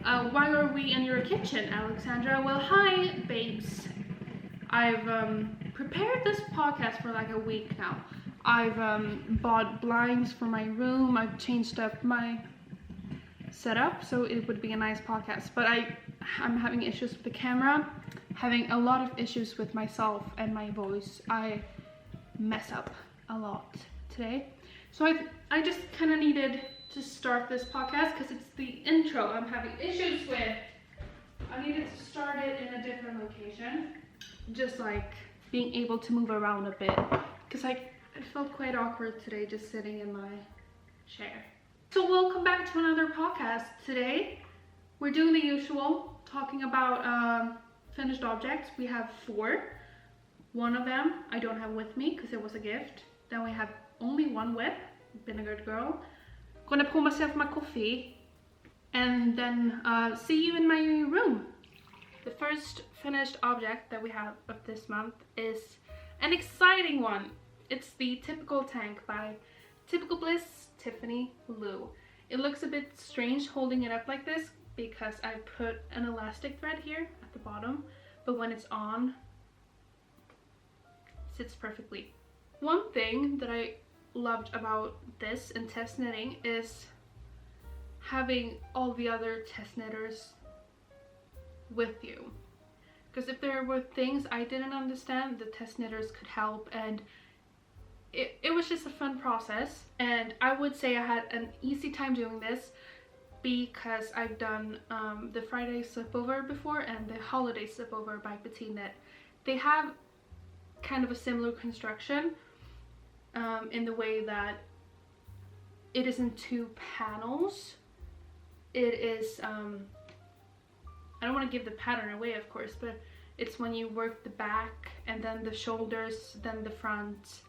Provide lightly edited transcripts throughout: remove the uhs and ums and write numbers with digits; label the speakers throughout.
Speaker 1: Why are we in your kitchen, Alexandra? Well, hi, babes. I've prepared this podcast for like a week now. I've bought blinds for my room. I've changed up my setup so it would be a nice podcast. But I'm having issues with the camera, having a lot of issues with myself and my voice. I mess up a lot today. So I just kind of needed to start this podcast because it's the intro I'm having issues with. I needed to start it in a different location, just like being able to move around a bit, because I felt quite awkward today just sitting in my chair. So welcome back to another podcast. Today we're doing the usual, talking about finished objects. We have 4. One of them I don't have with me because it was a gift. Then we have only one whip, Vinegar Girl. Gonna pour myself my coffee and then see you in my room. The first finished object that we have of this month is an exciting one. It's the Typical Tank by Typical Bliss Tiffany Blue. It looks a bit strange holding it up like this because I put an elastic thread here at the bottom, but when it's on, it sits perfectly. One thing that I loved about this and test knitting is having all the other test knitters with you, because if there were things I didn't understand, the test knitters could help, and it was just a fun process. And I would say I had an easy time doing this because I've done the Friday Slipover before and the Holiday Slipover by PETITEKNIT. They have kind of a similar construction in the way that it isn't 2 panels. It is I don't want to give the pattern away, of course, but it's when you work the back and then the shoulders, then the front,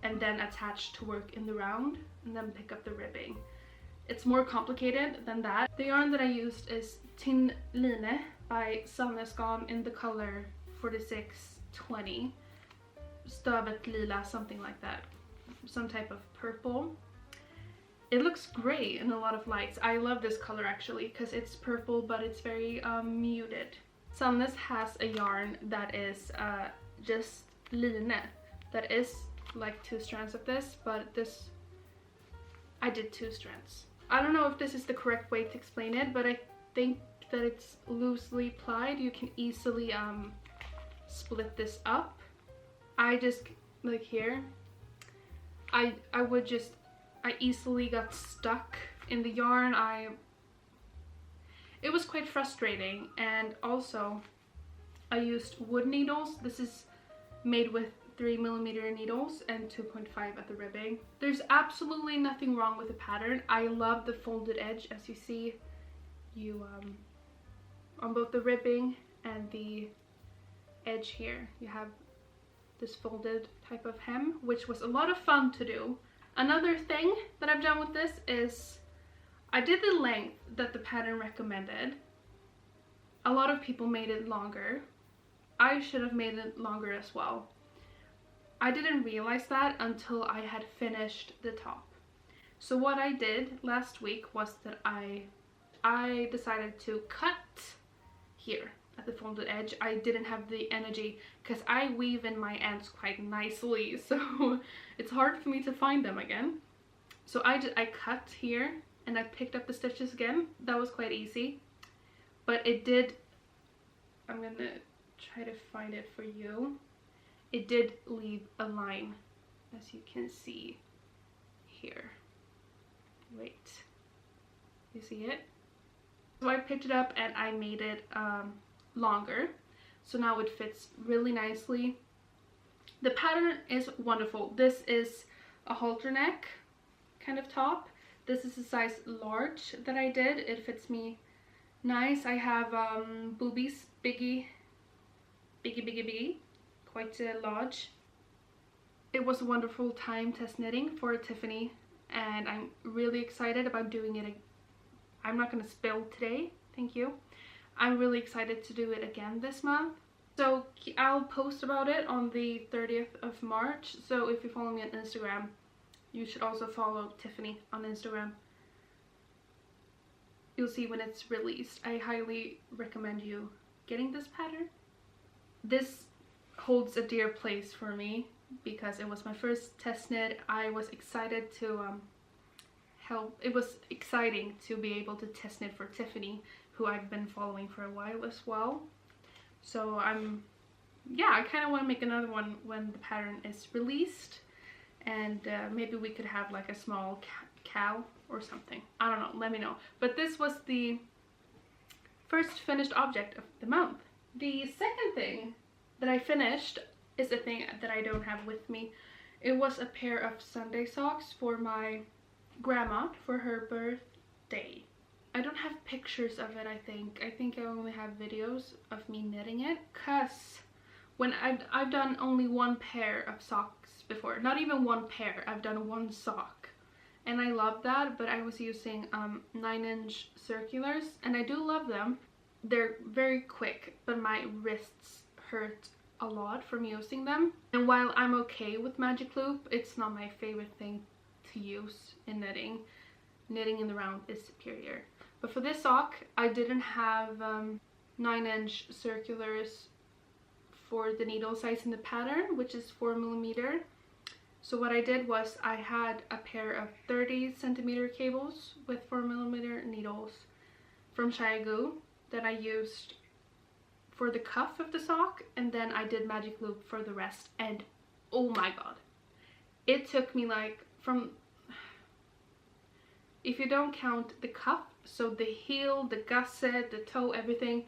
Speaker 1: and then attach to work in the round and then pick up the ribbing. It's more complicated than that. The yarn that I used is tynn by SLIPOVER in the color 4620. Stövet lila, something like that, some type of purple. It looks great in a lot of lights. I love this color actually because it's purple but it's very muted. Sandnes has a yarn that is just line, that is like 2 strands of this, but this I did 2 strands. I don't know if this is the correct way to explain it, but I think that it's loosely plied. You can easily split this up. I just, like here, I easily got stuck in the yarn. It was quite frustrating. And also I used wood needles. This is made with 3mm needles and 2.5 at the ribbing. There's absolutely nothing wrong with the pattern. I love the folded edge. As you see, you on both the ribbing and the edge here, you have this folded type of hem, which was a lot of fun to do. Another thing that I've done with this is I did the length that the pattern recommended. A lot of people made it longer. I should have made it longer as well. I didn't realize that until I had finished the top. So what I did last week was that I decided to cut here at the folded edge. I didn't have the energy because I weave in my ends quite nicely, so it's hard for me to find them again. So I cut here and I picked up the stitches again. That was quite easy, but it did, I'm gonna try to find it for you. It did leave a line, as you can see here. Wait, you see it? So I picked it up and I made it longer, so now it fits really nicely. The pattern is wonderful. This is a halter neck kind of top. This is a size large that I did. It fits me nice. I have boobies, biggie, quite large. It was a wonderful time test knitting for Tiffany, and I'm really excited about doing it. I'm not going to spill today, thank you. I'm really excited to do it again this month. So I'll post about it on the 30th of March. So if you follow me on Instagram, you should also follow Tiffany on Instagram. you'll see when it's released. I highly recommend you getting this pattern. This holds a dear place for me because it was my first test knit. I was excited to it was exciting to be able to test knit for Tiffany, who I've been following for a while as well. So yeah, I kind of want to make another one when the pattern is released, and maybe we could have like a small cow or something. I don't know, let me know. But this was the first finished object of the month. The second thing that I finished is a thing that I don't have with me. It was a pair of Sunday socks for my grandma for her birthday. I don't have pictures of it, I think. I think I only have videos of me knitting it, cause when I've done only one pair of socks before. Not even one pair, I've done one sock. And I love that, but I was using 9-inch circulars, and I do love them. They're very quick, but my wrists hurt a lot from using them. And while I'm okay with magic loop, it's not my favorite thing to use in knitting. Knitting in the round is superior. But for this sock, I didn't have 9-inch circulars for the needle size in the pattern, which is 4mm. So what I did was I had a pair of 30cm cables with 4mm needles from Shiagoo that I used for the cuff of the sock, and then I did magic loop for the rest. And oh my god, it took me like, from, if you don't count the cuff, so the heel, the gusset, the toe, everything,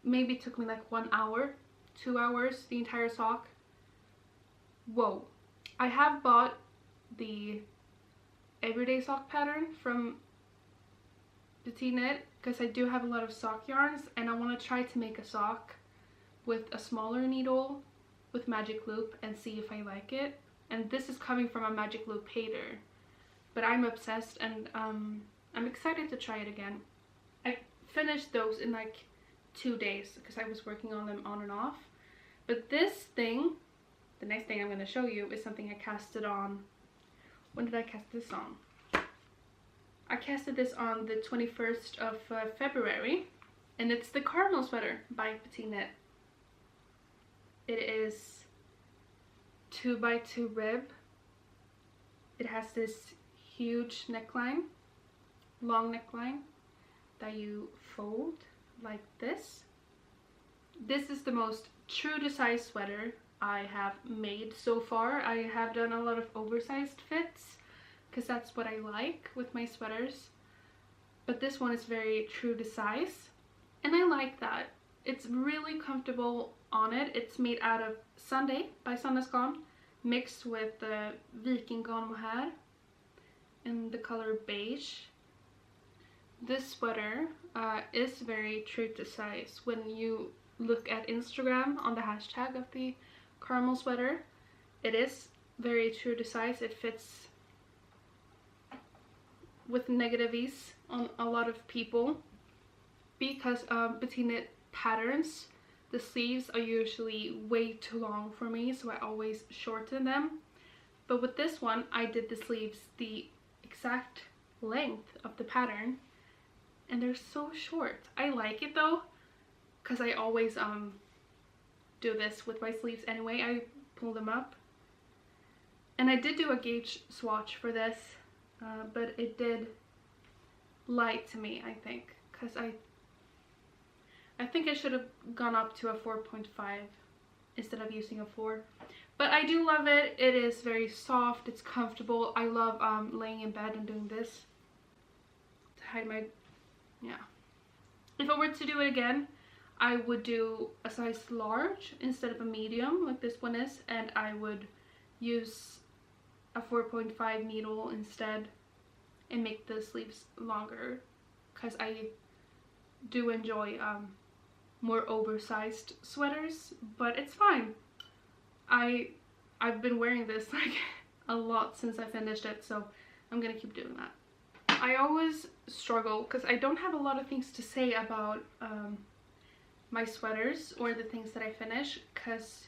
Speaker 1: maybe it took me like 1 hour, 2 hours, the entire sock. Whoa. I have bought the everyday sock pattern from PETITEKNIT because I do have a lot of sock yarns, and I want to try to make a sock with a smaller needle with magic loop and see if I like it. And this is coming from a magic loop hater, but I'm obsessed, and I'm excited to try it again. I finished those in like 2 days because I was working on them on and off. But this thing, the next thing I'm going to show you, is something I casted on. When did I cast this on? I casted this on the 21st of February, and it's the caramel sweater by PETITEKNIT. It is 2x2 rib. It has this huge neckline, long neckline, that you fold like this. This is the most true to size sweater I have made so far. I have done a lot of oversized fits because that's what I like with my sweaters, but this one is very true to size, and I like that. It's really comfortable on it. It's made out of Sunday by SandnesGarn mixed with the Viking mohair in the color beige. This sweater is very true to size. When you look at Instagram on the hashtag of the caramel sweater, it is very true to size. It fits with negative ease on a lot of people. Because of PETITEKNIT patterns, the sleeves are usually way too long for me, so I always shorten them. But with this one, I did the sleeves the exact length of the pattern, and they're so short. I like it though, because I always do this with my sleeves anyway. I pull them up, and I did do a gauge swatch for this, but it did lie to me, I think, because I think I should have gone up to a 4.5 instead of using a 4. But I do love it. It is very soft, it's comfortable. I love laying in bed and doing this to hide my, yeah. If I were to do it again, I would do a size large instead of a medium like this one is, and I would use a 4.5 needle instead and make the sleeves longer, because I do enjoy more oversized sweaters, but it's fine. I've been wearing this like a lot since I finished it, so I'm gonna keep doing that. I always struggle because I don't have a lot of things to say about my sweaters or the things that I finish, because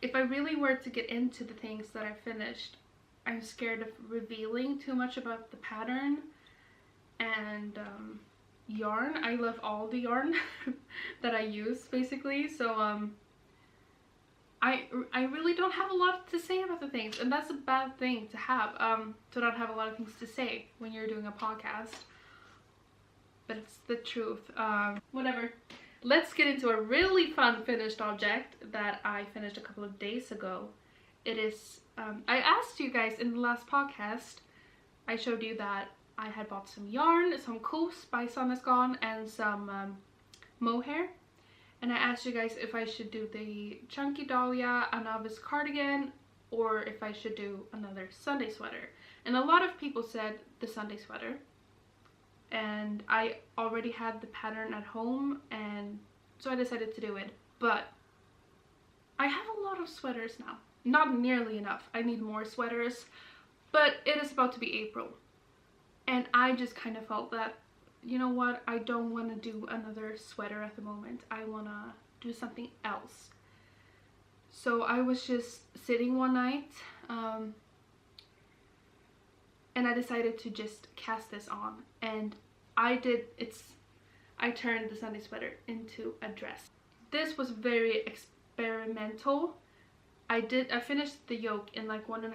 Speaker 1: if I really were to get into the things that I finished, I'm scared of revealing too much about the pattern, and yarn. I love all the yarn that I use basically, so I really don't have a lot to say about the things, and that's a bad thing to have, to not have a lot of things to say when you're doing a podcast, but it's the truth. Whatever. Let's get into a really fun finished object that I finished a couple of days ago. It is, I asked you guys in the last podcast, I showed you that I had bought some yarn, some honse by SandnesGarn, and some mohair. And I asked you guys if I should do the Chunky Dahlia, a novice cardigan, or if I should do another Sunday sweater. And a lot of people said the Sunday sweater. And I already had the pattern at home, and so I decided to do it. But I have a lot of sweaters now. Not nearly enough. I need more sweaters. But it is about to be April. And I just kind of felt that, you know what, I don't want to do another sweater at the moment. I want to do something else. So I was just sitting one night, and I decided to just cast this on. And I turned the Sunday sweater into a dress. This was very experimental. I finished the yoke in like 1.5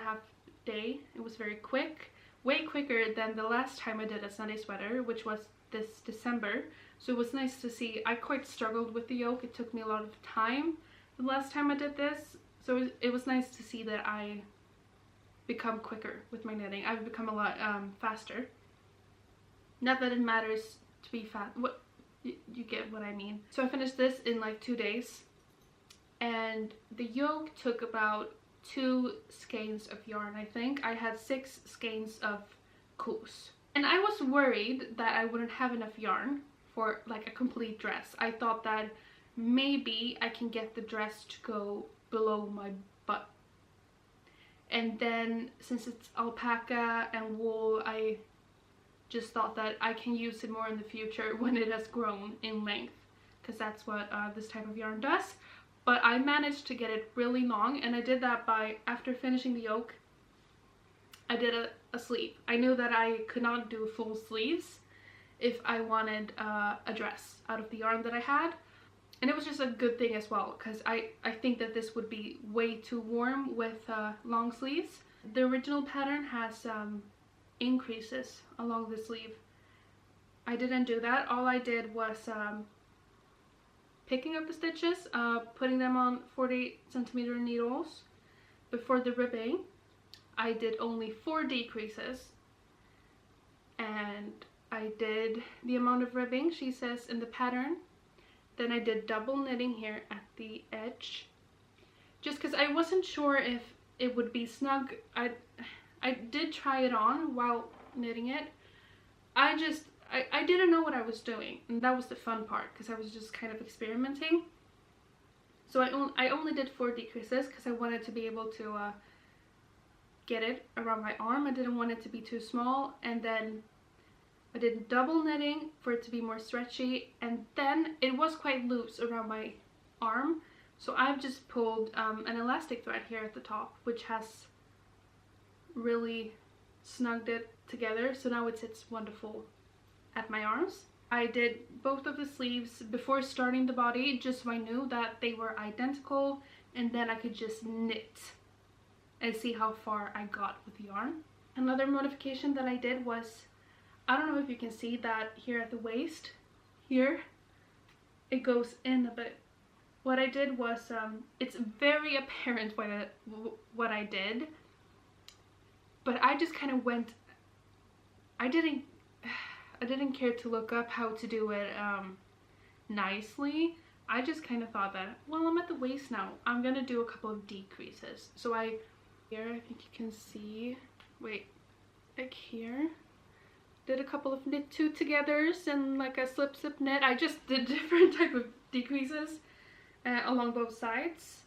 Speaker 1: days. It was very quick. Way quicker than the last time I did a Sunday sweater, which was this December. So it was nice to see. I quite struggled with the yoke. It took me a lot of time the last time I did this. So it was nice to see that I become quicker with my knitting. I've become a lot faster. Not that it matters to be fast. What you get what I mean. So I finished this in like 2 days. And the yoke took about 2 skeins of yarn, I think. I had 6 skeins of honse. And I was worried that I wouldn't have enough yarn for like a complete dress. I thought that maybe I can get the dress to go below my butt. And then since it's alpaca and wool, I just thought that I can use it more in the future when it has grown in length, because that's what this type of yarn does. But I managed to get it really long, and I did that by, after finishing the yoke, I did a sleeve. I knew that I could not do full sleeves if I wanted a dress out of the yarn that I had. And it was just a good thing as well, because I think that this would be way too warm with long sleeves. The original pattern has increases along the sleeve. I didn't do that. All I did was picking up the stitches, putting them on 40cm needles. Before the ribbing, I did only 4 decreases, and I did the amount of ribbing she says in the pattern. Then I did double knitting here at the edge, just because I wasn't sure if it would be snug. I did try it on while knitting it. I didn't know what I was doing, and that was the fun part, because I was just kind of experimenting. So I only did 4 decreases because I wanted to be able to get it around my arm. I didn't want it to be too small. And then I did double knitting for it to be more stretchy, and then it was quite loose around my arm, so I've just pulled an elastic thread here at the top, which has really snugged it together, so now it sits wonderful at my arms. I did both of the sleeves before starting the body, just so I knew that they were identical, and then I could just knit and see how far I got with yarn. Another modification that I did was, I don't know if you can see that here at the waist, here, it goes in a bit. What I did was, it's very apparent what I did, but I just kind of went, I didn't care to look up how to do it nicely. I just kind of thought that, well, I'm at the waist now, I'm gonna do a couple of decreases. So here, I think you can see, wait, like here, did a couple of knit 2 togethers and like a slip knit. I just did different type of decreases along both sides.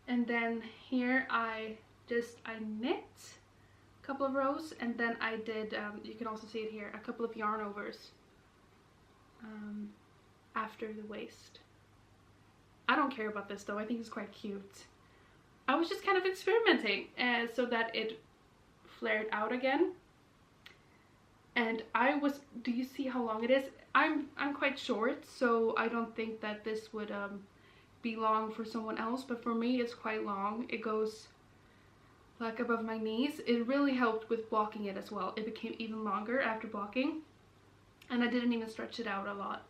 Speaker 1: And then here I knit a couple of rows, and then I did, you can also see it here, a couple of yarn overs after the waist. I don't care about this though, I think it's quite cute. I was just kind of experimenting so that it flared out again. And do you see how long it is? I'm quite short, so I don't think that this would be long for someone else, but for me it's quite long. It goes like above my knees. It really helped with blocking it as well. It became even longer after blocking, and I didn't even stretch it out a lot.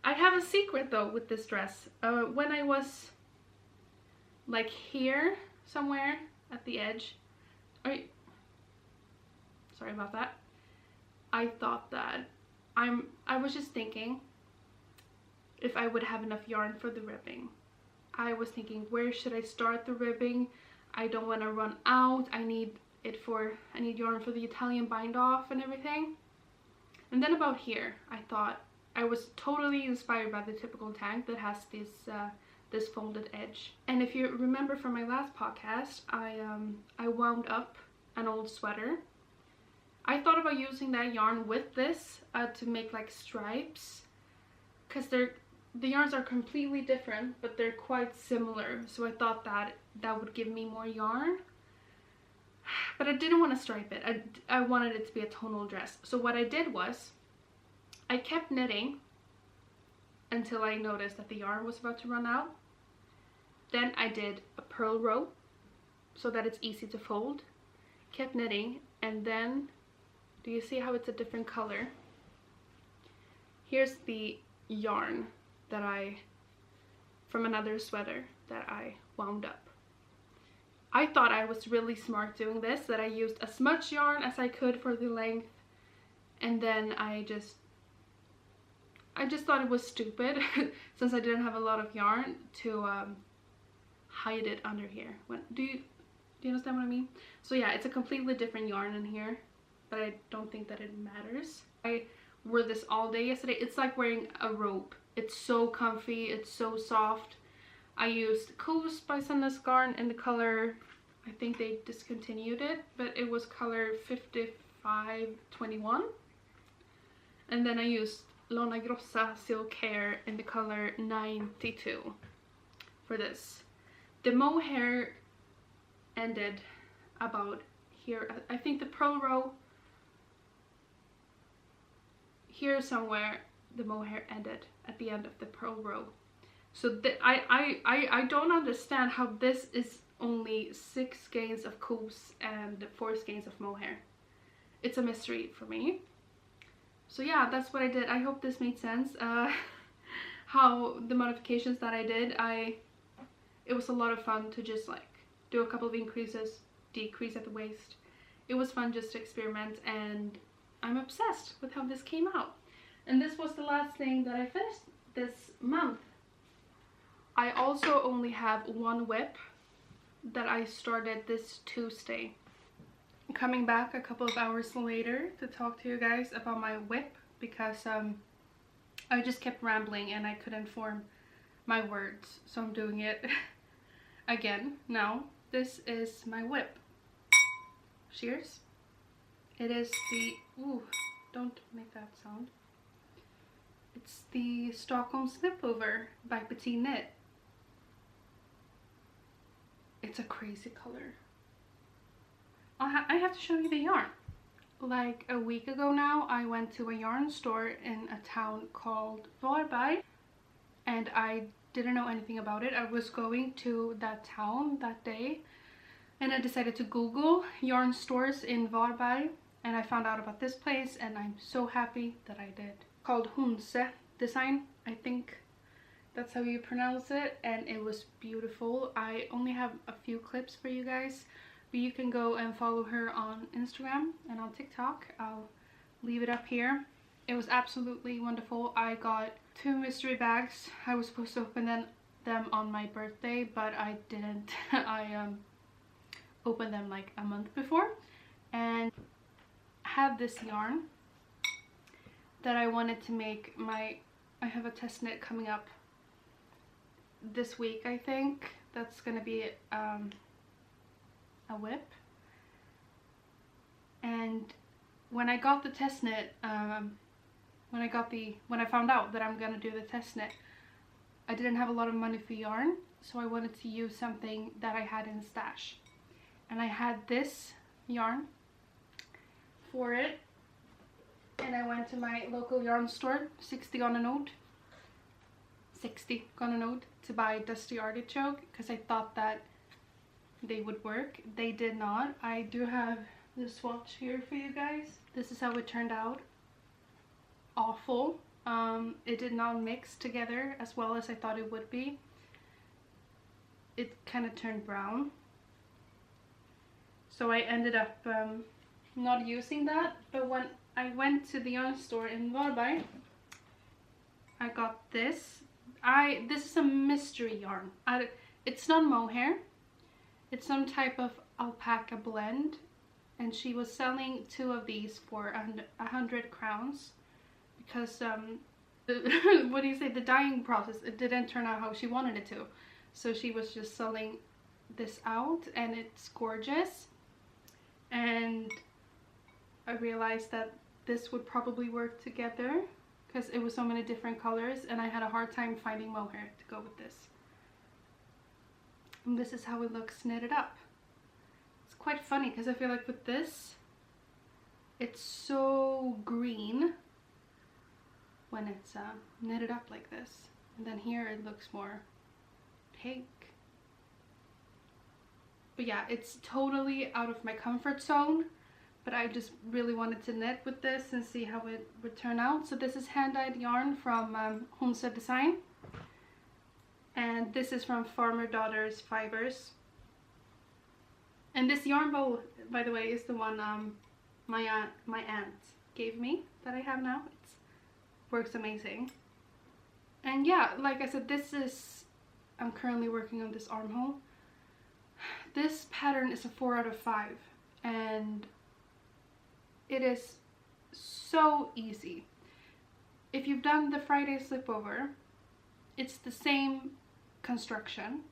Speaker 1: I have a secret though with this dress. When I was like here somewhere at the edge, sorry about that, I thought that I was just thinking if I would have enough yarn for the ribbing. I was thinking, where should I start the ribbing? I don't want to run out. I need yarn for the Italian bind off and everything. And then about here, I thought, I was totally inspired by the typical tank that has this folded edge. And if you remember from my last podcast, I wound up an old sweater. I thought about using that yarn with this to make like stripes, because the yarns are completely different, but they're quite similar. So I thought that would give me more yarn, but I didn't want to stripe it. I wanted it to be a tonal dress. So what I did was I kept knitting until I noticed that the yarn was about to run out. Then I did a purl row so that it's easy to fold. Kept knitting, and then do you see how it's a different color? Here's the yarn that from another sweater that I wound up. I thought I was really smart doing this, that I used as much yarn as I could for the length, and then I just thought it was stupid since I didn't have a lot of yarn to hide it under here. Do you understand what I mean? So yeah, it's a completely different yarn in here, but I don't think that it matters. I wore this all day yesterday. It's like wearing a robe. It's so comfy, it's so soft. I used Coos by SandnesGarn in the color, I think they discontinued it, but it was color 5521. And then I used Lana Grossa silkhair in the color 92 for this. The mohair ended about here. I think the purl row here somewhere, the mohair ended at the end of the purl row. So I don't understand how this is only 6 skeins of Coos and 4 skeins of mohair. It's a mystery for me. So yeah, that's what I did. I hope this made sense. How the modifications that I did, it was a lot of fun to just like do a couple of increases, decrease at the waist. It was fun just to experiment, and I'm obsessed with how this came out. And this was the last thing that I finished this month. I also only have one whip that I started this Tuesday. Coming back a couple of hours later to talk to you guys about my whip, because I just kept rambling and I couldn't form my words, so I'm doing it again now. This is my whip. Cheers. It is the, ooh, don't make that sound. It's the Stockholm SLIPOVER by PETITEKNIT. It's a crazy color. I have to show you the yarn. Like a week ago now, I went to a yarn store in a town called Varberg, and I didn't know anything about it. I was going to that town that day, and I decided to Google yarn stores in Varberg, and I found out about this place, and I'm so happy that I did. Called Honse design, I think that's how you pronounce it, and it was beautiful. I only have a few clips for you guys, but you can go and follow her on Instagram and on TikTok. I'll leave it up here. It was absolutely wonderful. I got 2 mystery bags. I was supposed to open them on my birthday, but I didn't. I opened them like a month before, and I had this yarn that I wanted to make I have a test knit coming up this week, I think. That's gonna be a whip. And when I got the test knit, when I found out that I'm gonna do the test knit, I didn't have a lot of money for yarn, so I wanted to use something that I had in stash, and I had this yarn for it. and I went to my local yarn store, 60 on a note, to buy Dusty Artichoke because I thought that they would work. They did not. I do have the swatch here for you guys. This is how it turned out. Awful. It did not mix together as well as I thought it would be. It kind of turned brown. So I ended up not using that, but when I went to the yarn store in Varberg, I got this. This is a mystery yarn. It's not mohair. It's some type of alpaca blend, and she was selling 2 of these for 100 crowns because what do you say? The dyeing process, it didn't turn out how she wanted it to. So she was just selling this out, and it's gorgeous. And I realized that this would probably work together because it was so many different colors, and I had a hard time finding mohair to go with this. And this is how it looks knitted up. It's quite funny because I feel like with this, it's so green when it's knitted up like this. And then here it looks more pink. But yeah, it's totally out of my comfort zone. But I just really wanted to knit with this and see how it would turn out. So this is hand-dyed yarn from Honse Design. And this is from Farmer Daughter's Fibers. And this yarn bowl, by the way, is the one my aunt gave me that I have now. It works amazing. And yeah, like I said, I'm currently working on this armhole. This pattern is a 4 out of 5. And it is so easy. If you've done the Friday slipover, it's the same construction,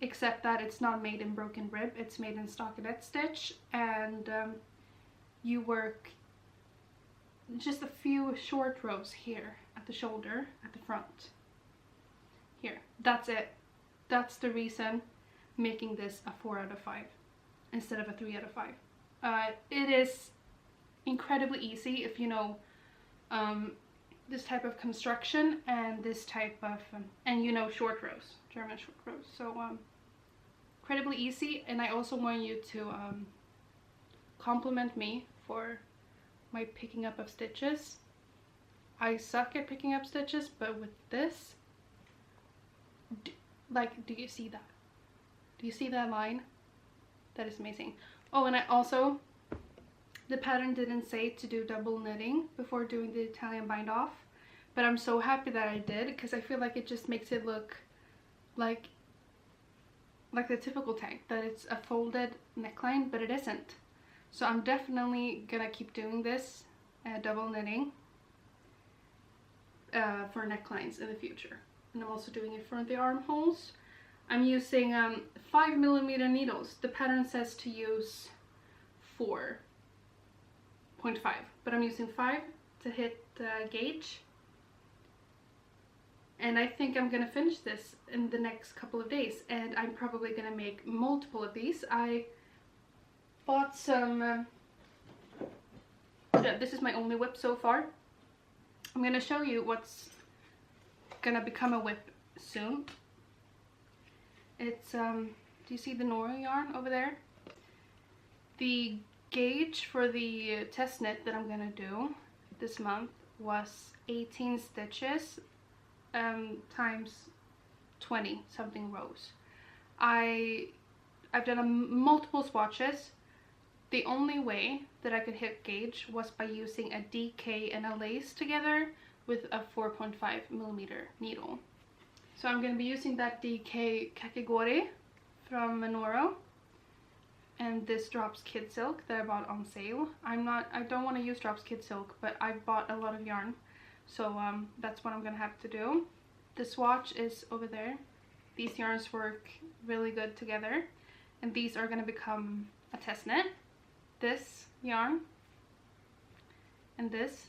Speaker 1: except that it's not made in broken rib, it's made in stockinette stitch, and you work just a few short rows here at the shoulder, at the front. Here, that's it. That's the reason making this a 4 out of 5 instead of a 3 out of 5. It is incredibly easy if you know this type of construction and this type of and you know short rows, German short rows. So incredibly easy. And I also want you to compliment me for my picking up of stitches. I suck at picking up stitches, but with this, do you see that? Do you see that line? That is amazing. Oh, and the pattern didn't say to do double knitting before doing the Italian bind off, but I'm so happy that I did because I feel like it just makes it look like the typical tag, that it's a folded neckline, but it isn't. So I'm definitely gonna keep doing this double knitting for necklines in the future. And I'm also doing it for the armholes. I'm using 5mm needles. The pattern says to use 4.5, but I'm using 5 to hit gauge. And I think I'm gonna finish this in the next couple of days, and I'm probably gonna make multiple of these. I bought some, this is my only whip so far. I'm gonna show you what's gonna become a whip soon. It's, do you see the Nora yarn over there? The gauge for the test knit that I'm gonna do this month was 18 stitches times 20 something rows. I've done multiple swatches. The only way that I could hit gauge was by using a DK and a lace together with a 4.5mm needle. So I'm going to be using that DK Kakigori from Monoro, and this Drops Kid Silk that I bought on sale. I don't want to use Drops Kid Silk, but I've bought a lot of yarn, so that's what I'm going to have to do. The swatch is over there. These yarns work really good together, and these are going to become a test knit. This yarn and this,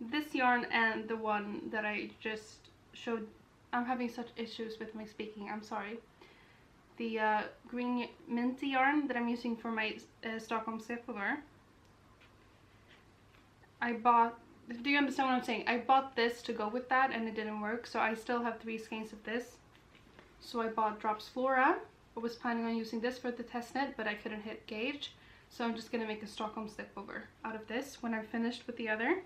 Speaker 1: this yarn and the one that I just showed. I'm having such issues with my speaking, I'm sorry. The green minty yarn that I'm using for my Stockholm SLIPOVER I bought, do you understand what I'm saying? I bought this to go with that and it didn't work, so I still have 3 skeins of this. So I bought Drops Flora. I was planning on using this for the test knit, but I couldn't hit gauge, so I'm just gonna make a Stockholm slipover out of this when I'm finished with the other.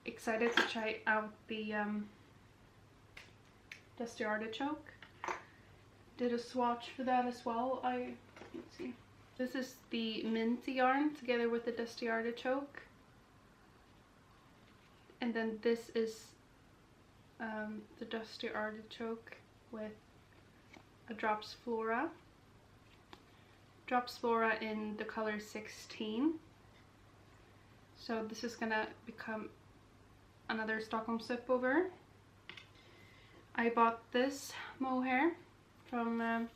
Speaker 1: Excited to try out the Dusty Artichoke. Did a swatch for that as well. Let's see. This is the Minty yarn together with the Dusty Artichoke. And then this is the Dusty Artichoke with a Drops Flora. Drops Flora in the color 16. So this is gonna become another Stockholm slipover. I bought this mohair from a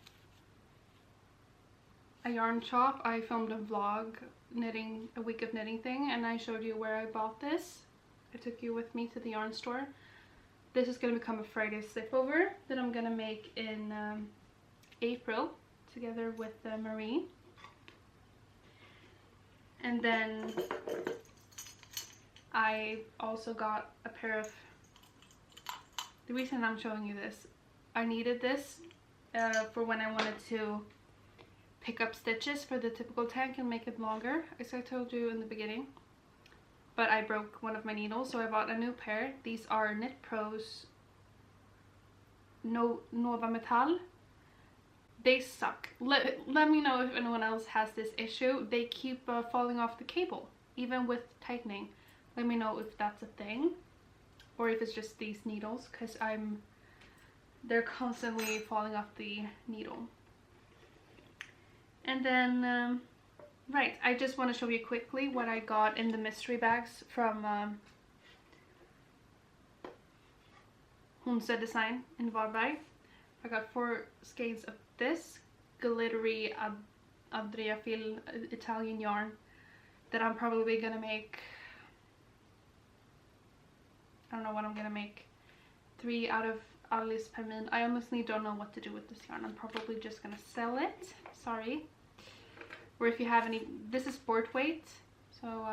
Speaker 1: yarn shop. I filmed a vlog knitting, a week of knitting thing, and I showed you where I bought this. I took you with me to the yarn store. This is going to become a Friday slipover that I'm going to make in April together with Marie. And then I also got a pair of, the reason I'm showing you this, I needed this for when I wanted to pick up stitches for the typical tank and make it longer, as I told you in the beginning. But I broke one of my needles, so I bought a new pair. These are Knit Pro's Nova Metal. They suck. Let me know if anyone else has this issue. They keep falling off the cable, even with tightening. Let me know if that's a thing, or if it's just these needles, because they're constantly falling off the needle. And then right, I just want to show you quickly what I got in the mystery bags from Honse Design in Varberg. I got 4 skeins of this glittery Adria Fil Italian yarn that I'm probably gonna make, I don't know what I'm gonna make, 3 out of Alice per min. I honestly don't know what to do with this yarn. I'm probably just gonna sell it, sorry. Or if you have any, this is sport weight, so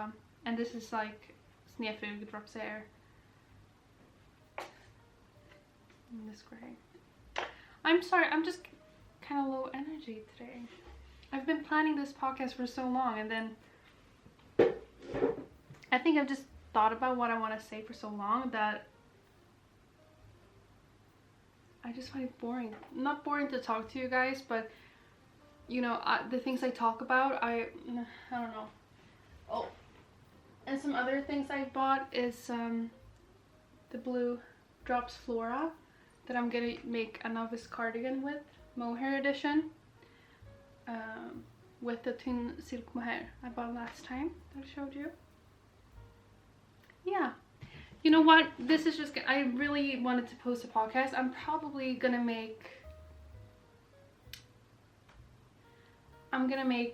Speaker 1: and this is like snefug drops air in this gray. I'm sorry, I'm just kind of low energy today. I've been planning this podcast for so long, and then I think I've just thought about what I want to say for so long that I just find it boring. Not boring to talk to you guys, but you know, the things I talk about, I don't know. Oh, and some other things I bought is the blue Drops Flora that I'm gonna make a novice cardigan with, mohair edition, with the tynn silk mohair I bought last time that I showed you. Yeah, you know what? This is just, I really wanted to post a podcast. I'm probably gonna make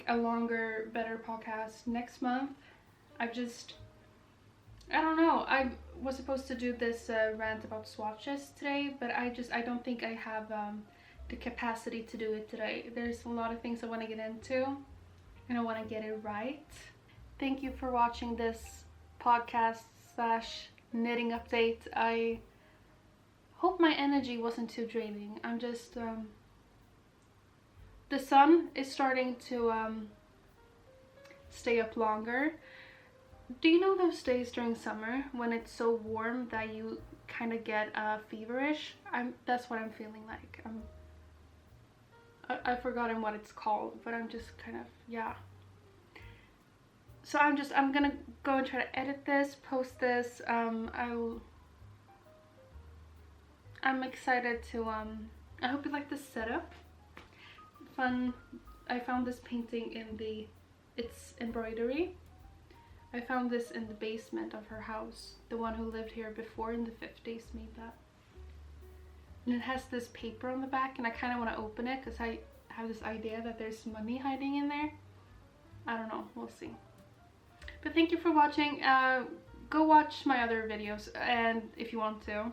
Speaker 1: a longer, better podcast next month. I don't know. I was supposed to do this rant about swatches today, but I don't think I have the capacity to do it today. There's a lot of things I want to get into, and I want to get it right. Thank you for watching this podcast / knitting update. I hope my energy wasn't too draining. I'm just the sun is starting to stay up longer. Do you know those days during summer when it's so warm that you kind of get feverish? That's what I'm feeling like. I've forgotten what it's called, but I'm just kind of, yeah. So I'm gonna go and try to edit this, post this. I'm excited to I hope you like this setup. Fun. I found this painting in its embroidery. I found this in the basement of her house. The one who lived here before in the 50s made that. And it has this paper on the back, and I kind of want to open it because I have this idea that there's money hiding in there. I don't know, we'll see. But thank you for watching. Go watch my other videos, and if you want to,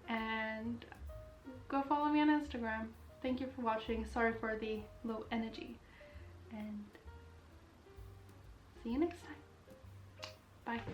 Speaker 1: and go follow me on Instagram. Thank you for watching. Sorry for the low energy, and See you next time. Bye.